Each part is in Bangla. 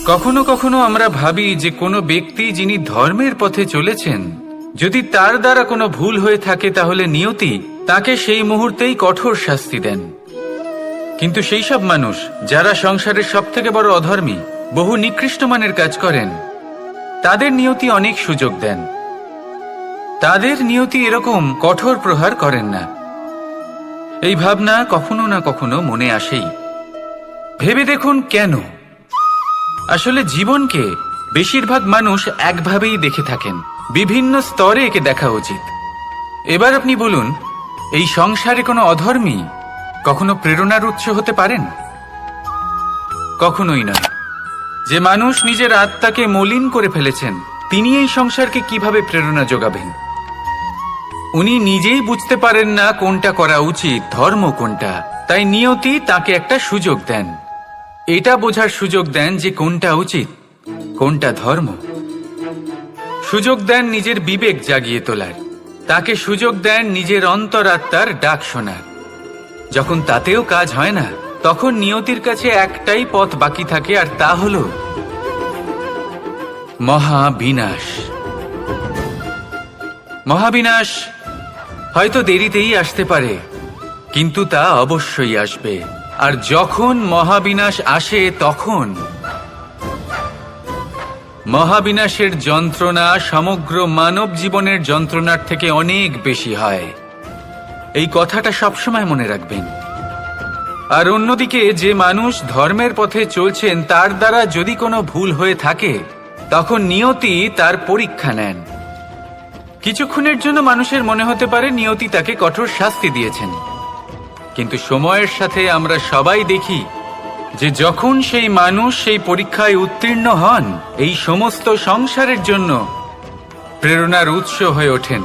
কখনো কখনো আমরা ভাবি যে কোনো ব্যক্তি যিনি ধর্মের পথে চলেছেন, যদি তার দ্বারা কোনো ভুল হয়ে থাকে তাহলে নিয়তি তাকে সেই মুহূর্তেই কঠোর শাস্তি দেন। কিন্তু সেই সব মানুষ যারা সংসারের সবথেকে বড় অধর্মী, বহু নিকৃষ্ট মানের কাজ করেন, তাদের নিয়তি অনেক সুযোগ দেন। তাদের নিয়তি এরকম কঠোর প্রহার করেন না। এই ভাবনা কখনো না কখনো মনে আসেই। ভেবে দেখুন কেন? আসলে জীবনকে বেশিরভাগ মানুষ একভাবেই দেখে থাকেন, বিভিন্ন স্তরে একে দেখা উচিত। এবার আপনি বলুন, এই সংসারে কোনো অধর্মী কখনো প্রেরণার উৎস হতে পারেন? কখনোই নয়। যে মানুষ নিজের আত্মাকে মলিন করে ফেলেছেন, তিনি এই সংসারকে কিভাবে প্রেরণা যোগাবেন? উনি নিজেই বুঝতে পারেন না কোনটা করা উচিত, ধর্ম কোনটা। তাই নিয়তি তাকে একটা সুযোগ দেন, এটা বোঝার সুযোগ দেন যে কোনটা উচিত, কোনটা ধর্ম। সুযোগ দেন নিজের বিবেক জাগিয়ে তোলার, তাকে সুযোগ দেন নিজের অন্তরাত্মার ডাক শোনার। যখন তাতেও কাজ হয় না, তখন নিয়তির কাছে একটাই পথ বাকি থাকে, আর তা হল মহাবিনাশ। মহাবিনাশ হয়তো দেরিতেই আসতে পারে, কিন্তু তা অবশ্যই আসবে। আর যখন মহাবিনাশ আসে, তখন মহাবিনাশের যন্ত্রণা সমগ্র মানব জীবনের যন্ত্রণার থেকে অনেক বেশি হয়। এই কথাটা সবসময় মনে রাখবেন। আর অন্যদিকে যে মানুষ ধর্মের পথে চলছেন, তার দ্বারা যদি কোনো ভুল হয়ে থাকে, তখন নিয়তি তার পরীক্ষা নেন। কিছুক্ষণের জন্য মানুষের মনে হতে পারে নিয়তি তাকে কঠোর শাস্তি দিয়েছেন, কিন্তু সময়ের সাথে আমরা সবাই দেখি যে যখন সেই মানুষ সেই পরীক্ষায় উত্তীর্ণ হন, এই সমস্ত সংসারের জন্য প্রেরণার উৎস হয়ে ওঠেন।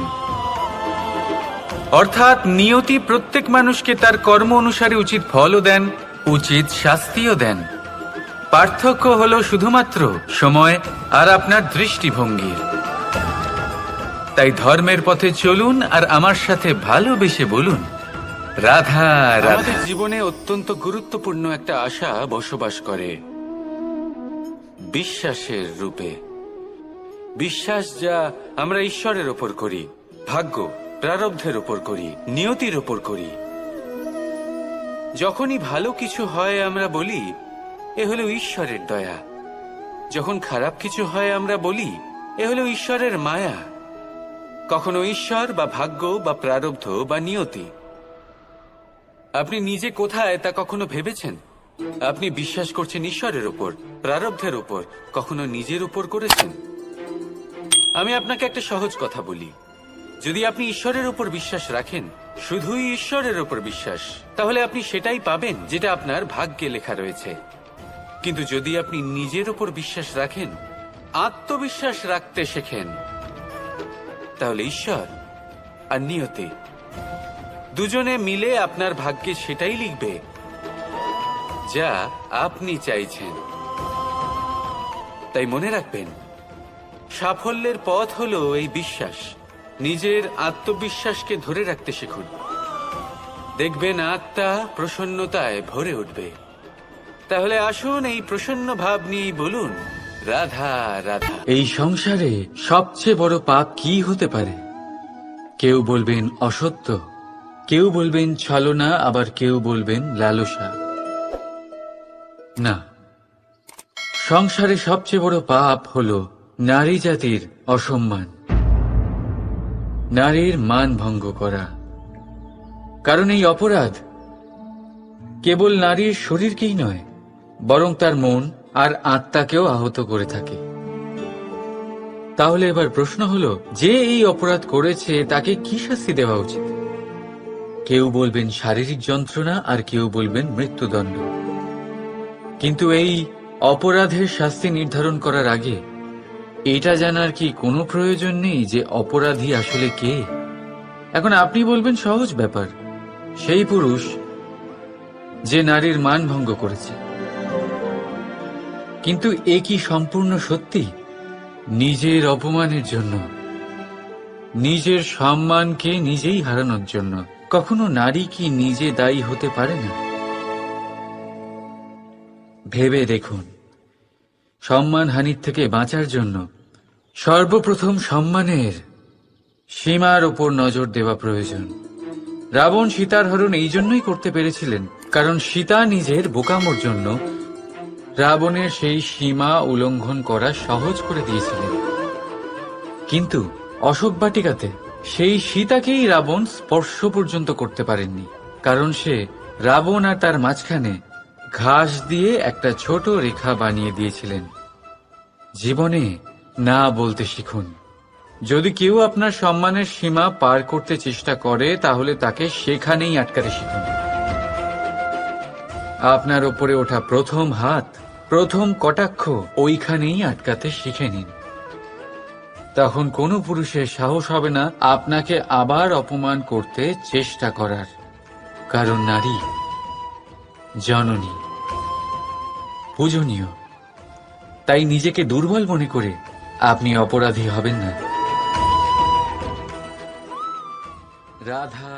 অর্থাৎ নিয়তি প্রত্যেক মানুষকে তার কর্ম অনুসারে উচিত ফলও দেন, উচিত শাস্তিও দেন। পার্থক্য হলো শুধুমাত্র সময় আর আপনার দৃষ্টিভঙ্গির। তাই ধর্মের পথে চলুন আর আমার সাথে ভালোবেসে বলুন, রাধা রাধা। আমাদের জীবনে অত্যন্ত গুরুত্বপূর্ণ একটা আশা বসবাস করে, বিশ্বাসের রূপে। বিশ্বাস যা আমরা ঈশ্বরের ওপর করি, ভাগ্য প্রারব্ধের ওপর করি, নিয়তির ওপর করি। যখনই ভালো কিছু হয় আমরা বলি এ হলো ঈশ্বরের দয়া, যখন খারাপ কিছু হয় আমরা বলি এ হলো ঈশ্বরের মায়া। কখনো ঈশ্বর বা ভাগ্য বা প্রারব্ধ বা নিয়তি। আপনি নিজে কোথায় তা কখনো ভেবেছেন? আপনি বিশ্বাস করছেন ঈশ্বরের উপর, প্রারব্ধের উপর, কখনো নিজের উপর করেছেন? আমি আপনাকে একটা সহজ কথা বলি, যদি আপনি ঈশ্বরের উপর বিশ্বাস রাখেন, শুধুই ঈশ্বরের উপর বিশ্বাস, তাহলে আপনি সেটাই পাবেন যেটা আপনার ভাগ্যে লেখা রয়েছে। কিন্তু যদি আপনি নিজের উপর বিশ্বাস রাখেন, আত্মবিশ্বাস রাখতে শেখেন, তাহলে ঈশ্বর আর নিয়তি দুজনে মিলে আপনার ভাগ্যে সেটাই লিখবে যা আপনি চাইছেন। তাই মনে রাখবেন, সাফল্যের পথ হলো এই বিশ্বাস। নিজের আত্মবিশ্বাসকে ধরে রাখতে শিখুন, দেখবেন আত্মা প্রসন্নতায় ভরে উঠবে। তাহলে আসুন এই প্রসন্ন ভাব নিয়ে বলুন, রাধা রাধা। এই সংসারে সবচেয়ে বড় পাপ কি হতে পারে? কেউ বলবেন অসত্য, কেউ বলবেন ছলনা, আবার কেউ বলবেন লালসা। না, সংসারে সবচেয়ে বড় পাপ হলো নারী জাতির অসম্মান, নারীর মান ভঙ্গ করা। কারণ এই অপরাধ কেবল নারীর শরীরকেই নয়, বরং তার মন আর আত্মাকেও আহত করে থাকে। তাহলে এবার প্রশ্ন হলো, যে এই অপরাধ করেছে তাকে কি শাস্তি দেওয়া উচিত? কেউ বলবেন শারীরিক যন্ত্রণা, আর কেউ বলবেন মৃত্যুদণ্ড। কিন্তু এই অপরাধের শাস্তি নির্ধারণ করার আগে এটা জানার কি কোনো প্রয়োজন নেই যে অপরাধী আসলে কে? এখন আপনি বলবেন সহজ ব্যাপার, সেই পুরুষ যে নারীর মান ভঙ্গ করেছে। কিন্তু এ কি সম্পূর্ণ সত্যি? নিজের অপমানের জন্য, নিজের সম্মানকে নিজেই হারানোর জন্য কখনো নারী কি নিজে দায়ী হতে পারে না? ভেবে দেখুন, সম্মানহানির থেকে বাঁচার জন্য সর্বপ্রথম সম্মানের সীমার ওপর নজর দেওয়া প্রয়োজন। রাবণ সীতার হরণ এই জন্যই করতে পেরেছিলেন কারণ সীতা নিজের বোকামোর জন্য রাবণের সেই সীমা উল্লঙ্ঘন করা সহজ করে দিয়েছিলেন। কিন্তু অশোক বাটিকাতে সেই সীতাকেই রাবণ স্পর্শ পর্যন্ত করতে পারেননি, কারণ সে রাবণ আর তার মাঝখানে ঘাস দিয়ে একটা ছোট রেখা বানিয়ে দিয়েছিলেন। জীবনে না বলতে শিখুন। যদি কেউ আপনার সম্মানের সীমা পার করতে চেষ্টা করে তাহলে তাকে সেখানেই আটকাতে শিখুন। আপনার ওপরে ওঠা প্রথম হাত, প্রথম কটাক্ষ ওইখানেই আটকাতে শিখে নিন। তখন কোনো পুরুষের সাহস হবে না আপনাকে আবার অপমান করতে চেষ্টা করার, কারণ নারী জননী, পূজনীয়। তাই নিজেকে দুর্বল মনে করে আপনি অপরাধী হবেন না। রাধা